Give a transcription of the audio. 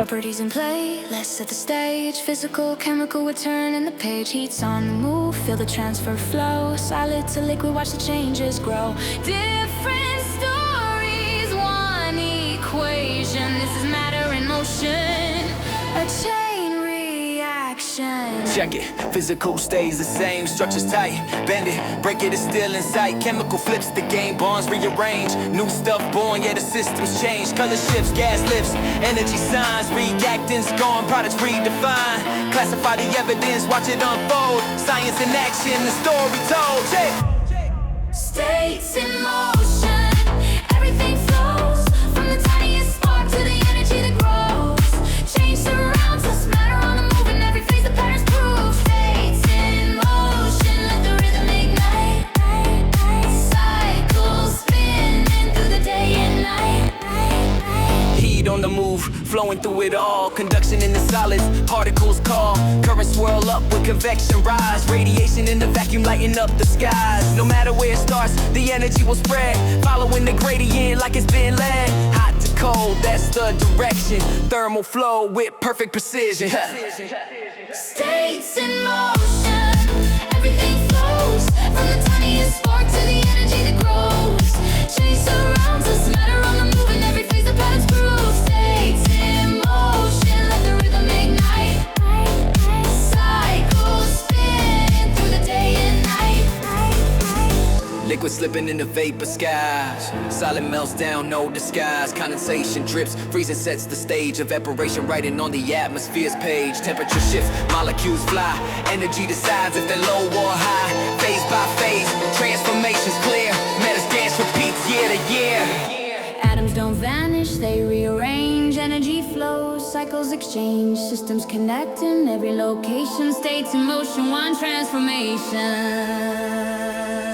Properties in play, let's set the stage. Physical, chemical, we turn in the page. Heat's on the move, feel the transfer flow. Solid to liquid, watch the changes grow. Different stories, one equation. This is matter in motion, a chain reaction. Check it, physical stays the same, structure's tight. Bend it, break it, it's still in sight. Chemical flips the game, bonds rearrange. New stuff born, yeah the systems change. Color shifts, gas lifts, energy signs. Reactants gone, products redefined. Classify the evidence, watch it unfold. Science in action, the story told. Check. States in motion, everything flows. From the tiniest spark to the energy that grows. Change surrounds us, matter on the move. In every phase the patterns prove. States in motion, let the rhythm ignite. Cycles spinning through the day and night. Heat on the move, flowing through it all. Conduction in the solids, particles call. Currents swirl up with convection rise. Radiation in the vacuum lighting up the skies. No matter where it starts, the energy will spread. Following the gradient like it's been led. Hot to cold, that's the direction. Thermal flow with perfect precision. States in motion, everything flows. From the tiniest spark to the energy that grows. Change surrounds us, matter on the move. In every phase the patterns prove. States in motion, let the rhythm ignite. Cycles spinning through the day and night. Liquid slipping in the vapor skies. Solid melts down, no disguise. Condensation drips, freezing sets the stage. Evaporation writing on the atmosphere's page. Temperature shifts, molecules fly. Energy decides if they're low or high. Phase by phase, transformations clear. Matters dance repeats year to year. Atoms don't vanish, they rearrange. Energy flows, cycles exchange. Systems connect in every location. States in motion, one transformation.